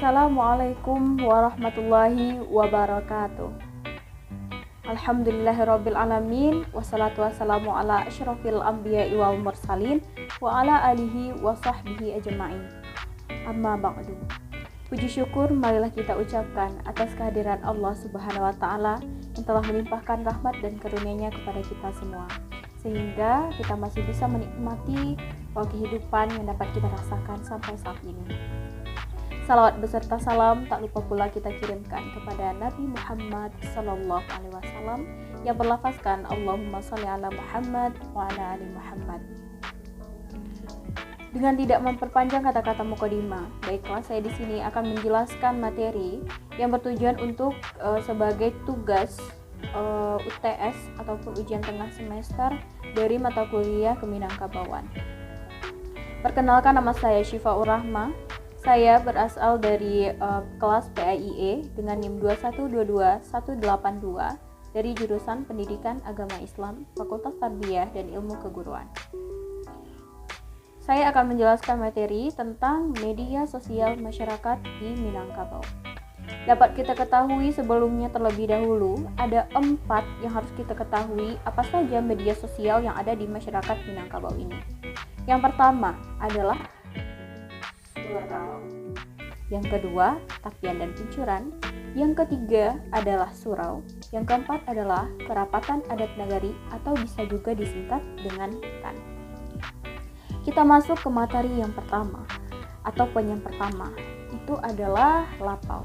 Assalamualaikum warahmatullahi wabarakatuh. Alhamdulillahirabbil alamin, wassalatu wassalamu ala asyrofil anbiya'i wal mursalin wa ala alihi wa sahbihi ajma'in. Amma ba'du. Puji syukur marilah kita ucapkan atas kehadiran Allah Subhanahu wa taala yang telah melimpahkan rahmat dan karunia-Nya kepada kita semua, sehingga kita masih bisa menikmati kehidupan yang dapat kita rasakan sampai saat ini. Salawat beserta salam tak lupa pula kita kirimkan kepada Nabi Muhammad sallallahu alaihi wasallam yang berlafazkan Allahumma shalli ala Muhammad wa ala ali Muhammad. Dengan tidak memperpanjang kata-kata mukadimah, baiklah saya di sini akan menjelaskan materi yang bertujuan untuk sebagai tugas UTS ataupun ujian tengah semester dari mata kuliah Keminangkabauan. Perkenalkan, nama saya Syifaur Rahma. Saya berasal dari kelas PAIE dengan NIM 2122182 dari jurusan Pendidikan Agama Islam, Fakultas Tarbiyah dan Ilmu Keguruan. Saya akan menjelaskan materi tentang media sosial masyarakat di Minangkabau. Dapat kita ketahui sebelumnya terlebih dahulu, ada 4 yang harus kita ketahui apa saja media sosial yang ada di masyarakat Minangkabau ini. Yang pertama adalah surau. Yang kedua, tapian dan pincuran. Yang ketiga adalah surau. Yang keempat adalah kerapatan adat nagari atau bisa juga disingkat dengan KAN. Kita masuk ke materi yang pertama ataupun yang pertama, itu adalah lapau.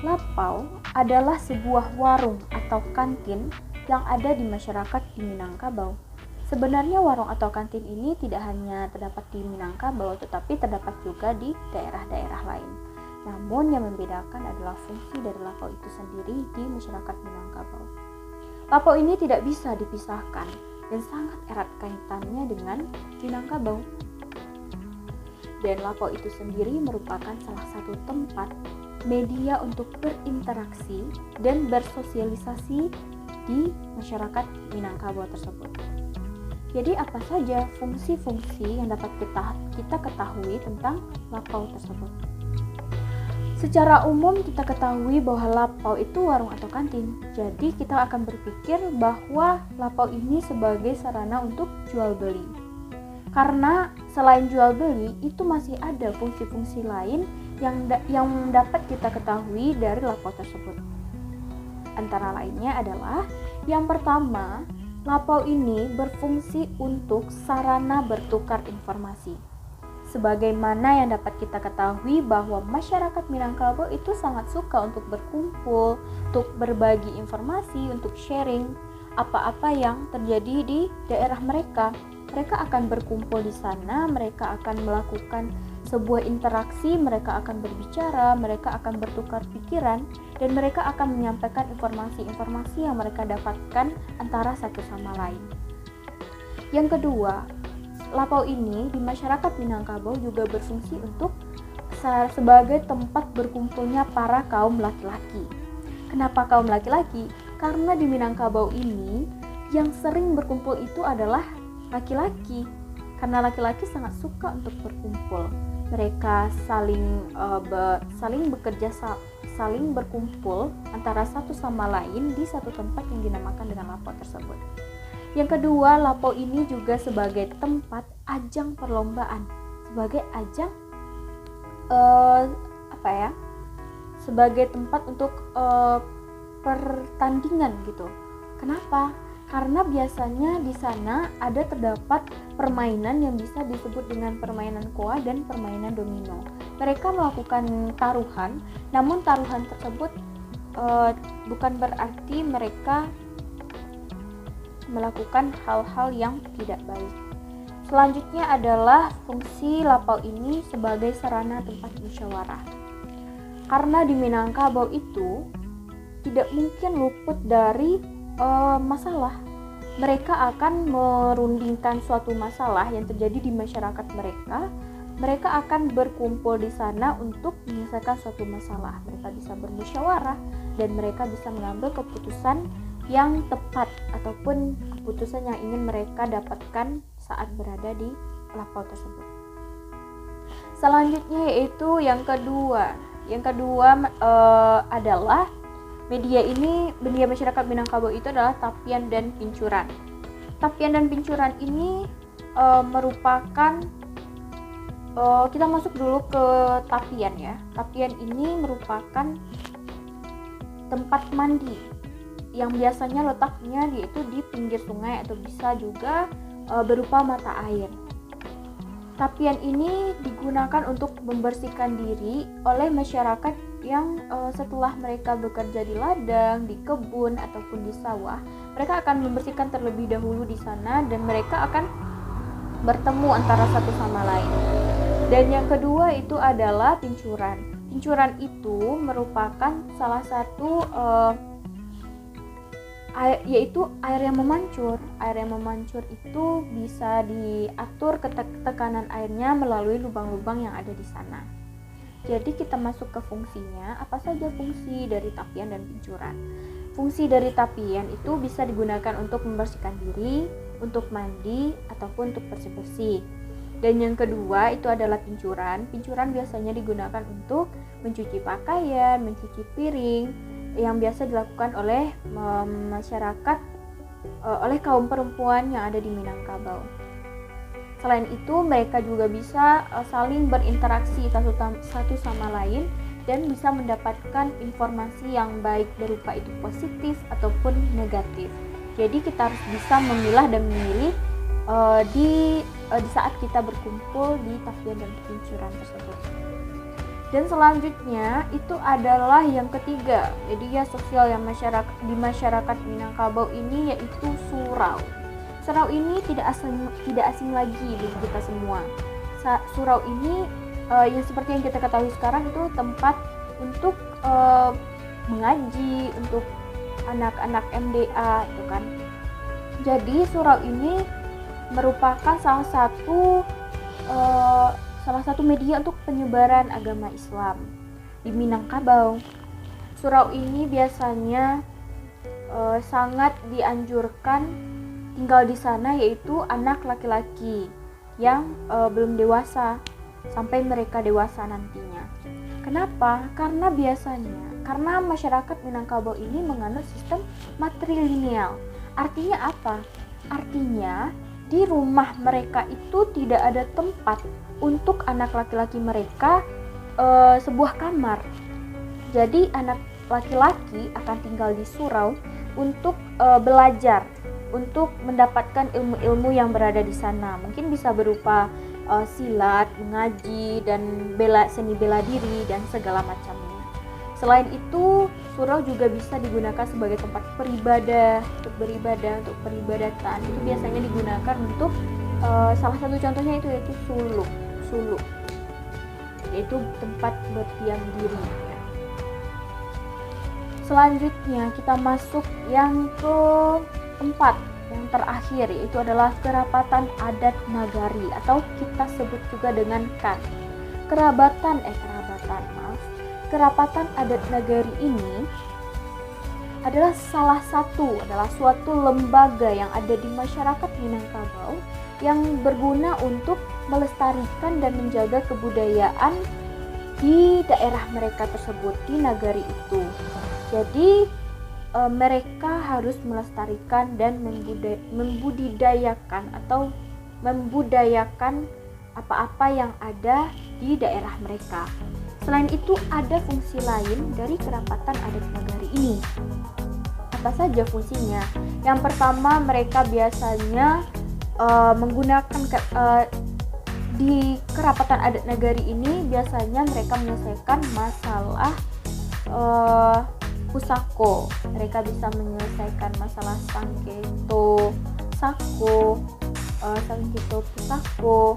Lapau adalah sebuah warung atau kantin yang ada di masyarakat di Minangkabau. Sebenarnya warung atau kantin ini tidak hanya terdapat di Minangkabau, tetapi terdapat juga di daerah-daerah lain. Namun yang membedakan adalah fungsi dari lapau itu sendiri di masyarakat Minangkabau. Lapau ini tidak bisa dipisahkan dan sangat erat kaitannya dengan Minangkabau. Dan lapau itu sendiri merupakan salah satu tempat media untuk berinteraksi dan bersosialisasi di masyarakat Minangkabau tersebut. Jadi apa saja fungsi-fungsi yang dapat kita ketahui tentang lapau tersebut? Secara umum kita ketahui bahwa lapau itu warung atau kantin. Jadi kita akan berpikir bahwa lapau ini sebagai sarana untuk jual beli. Karena selain jual beli itu masih ada fungsi-fungsi lain yang dapat kita ketahui dari lapau tersebut. Antara lainnya adalah yang pertama, lapau ini berfungsi untuk sarana bertukar informasi. Sebagaimana yang dapat kita ketahui bahwa masyarakat Minangkabau itu sangat suka untuk berkumpul, untuk berbagi informasi, untuk sharing apa-apa yang terjadi di daerah mereka. Mereka akan berkumpul di sana, mereka akan melakukan sebuah interaksi, mereka akan berbicara, mereka akan bertukar pikiran, dan mereka akan menyampaikan informasi-informasi yang mereka dapatkan antara satu sama lain. Yang kedua, lapau ini di masyarakat Minangkabau juga berfungsi untuk sebagai tempat berkumpulnya para kaum laki-laki. Kenapa kaum laki-laki? Karena di Minangkabau ini yang sering berkumpul itu adalah laki-laki. Karena laki-laki sangat suka untuk berkumpul. Mereka saling bekerja, saling berkumpul antara satu sama lain di satu tempat yang dinamakan dengan lapau tersebut. Yang kedua, lapau ini juga sebagai tempat ajang perlombaan, sebagai ajang sebagai tempat untuk pertandingan gitu. Kenapa? Karena biasanya di sana terdapat permainan yang bisa disebut dengan permainan koa dan permainan domino. Mereka melakukan taruhan, namun taruhan tersebut bukan berarti mereka melakukan hal-hal yang tidak baik. Selanjutnya adalah fungsi lapau ini sebagai sarana tempat musyawarah. Karena di Minangkabau itu tidak mungkin luput dari masalah. Mereka akan merundingkan suatu masalah yang terjadi di masyarakat mereka. Mereka akan berkumpul di sana untuk menyelesaikan suatu masalah. Mereka bisa bermusyawarah dan mereka bisa mengambil keputusan yang tepat ataupun keputusan yang ingin mereka dapatkan saat berada di lapau tersebut. Selanjutnya yaitu yang kedua, Yang kedua adalah media masyarakat Minangkabau itu adalah tapian dan pincuran. Tapian dan pincuran ini merupakan kita masuk dulu ke tapian ya. Tapian ini merupakan tempat mandi yang biasanya letaknya yaitu di pinggir sungai atau bisa juga berupa mata air. Tapian ini digunakan untuk membersihkan diri oleh masyarakat yang setelah mereka bekerja di ladang, di kebun ataupun di sawah, mereka akan membersihkan terlebih dahulu di sana dan mereka akan bertemu antara satu sama lain. Dan yang kedua itu adalah pincuran. Pincuran itu merupakan salah satu yaitu air yang memancur. Air yang memancur itu bisa diatur tekanan airnya melalui lubang-lubang yang ada di sana. Jadi kita masuk ke fungsinya. Apa saja fungsi dari tapian dan pincuran? Fungsi dari tapian itu bisa digunakan untuk membersihkan diri, untuk mandi, ataupun untuk bersih-bersih. Dan yang kedua itu adalah pincuran. Pincuran biasanya digunakan untuk mencuci pakaian, mencuci piring, yang biasa dilakukan oleh masyarakat, oleh kaum perempuan yang ada di Minangkabau. Selain itu, mereka juga bisa saling berinteraksi satu sama lain dan bisa mendapatkan informasi yang baik berupa itu positif ataupun negatif. Jadi kita harus bisa memilah dan memilih di saat kita berkumpul di tapian dan pincuran tersebut. Dan selanjutnya itu adalah yang ketiga, media sosial yang di masyarakat Minangkabau ini yaitu surau. Surau ini tidak asing lagi bagi kita semua. Surau ini yang seperti yang kita ketahui sekarang itu tempat untuk mengaji untuk anak-anak MDA itu kan. Jadi surau ini merupakan salah satu media untuk penyebaran agama Islam di Minangkabau. Surau ini biasanya sangat dianjurkan tinggal di sana, yaitu anak laki-laki yang belum dewasa sampai mereka dewasa nantinya. Kenapa? Karena masyarakat Minangkabau ini menganut sistem matrilineal. Artinya apa? Artinya di rumah mereka itu tidak ada tempat untuk anak laki-laki mereka sebuah kamar. Jadi anak laki-laki akan tinggal di surau untuk belajar, untuk mendapatkan ilmu-ilmu yang berada di sana. Mungkin bisa berupa silat, mengaji, dan seni bela diri dan segala macamnya. Selain itu, surau juga bisa digunakan sebagai tempat untuk peribadatan. Itu biasanya digunakan untuk salah satu contohnya itu yaitu suluk, yaitu tempat berdiam diri. Selanjutnya kita masuk yang keempat, yang terakhir, yaitu adalah kerapatan adat nagari atau kita sebut juga dengan KAN. Kerapatan adat nagari ini adalah suatu lembaga yang ada di masyarakat Minangkabau yang berguna untuk melestarikan dan menjaga kebudayaan di daerah mereka tersebut, di nagari itu. Jadi mereka harus melestarikan dan membudidayakan apa-apa yang ada di daerah mereka. Selain itu, ada fungsi lain dari kerapatan adat nagari ini. Apa saja fungsinya? Yang pertama, mereka biasanya menggunakan di kerapatan adat nagari ini biasanya mereka menyelesaikan masalah pusako. Mereka bisa menyelesaikan masalah sangketo pusako,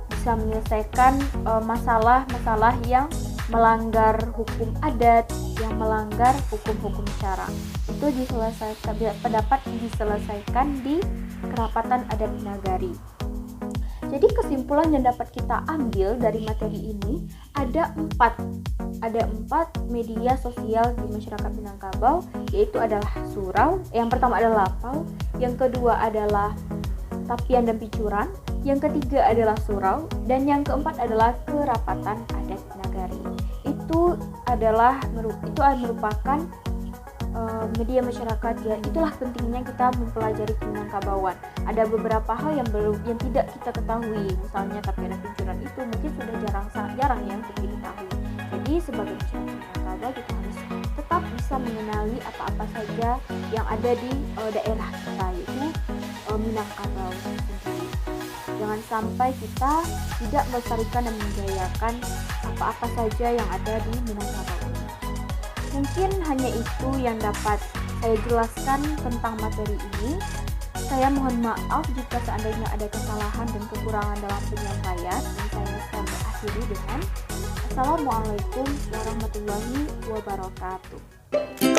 bisa menyelesaikan masalah-masalah yang melanggar hukum adat, yang melanggar hukum-hukum syara. Itu dapat diselesaikan di kerapatan adat nagari. Jadi kesimpulan yang dapat kita ambil dari materi ini ada empat media sosial di masyarakat Minangkabau, yaitu adalah surau. Yang pertama adalah lapau, yang kedua adalah tapian dan pincuran, yang ketiga adalah surau, dan yang keempat adalah kerapatan adat nagari. Itu merupakan media masyarakat ya. Itulah pentingnya kita mempelajari Minangkabauan. Ada beberapa hal yang tidak kita ketahui, misalnya tapera pincuran itu mungkin sudah sangat jarang ya untuk diketahui. Jadi sebagai masyarakat Minangkabau kita harus tetap bisa mengenali apa-apa saja yang ada di daerah kita, yaitu Minangkabau sendiri. Jangan sampai kita tidak melestarikan dan menjayakan apa-apa saja yang ada di Minangkabau. Mungkin hanya itu yang dapat saya jelaskan tentang materi ini. Saya mohon maaf jika seandainya ada kesalahan dan kekurangan dalam penyampaian, dan saya akan berakhiri dengan Assalamualaikum warahmatullahi wabarakatuh.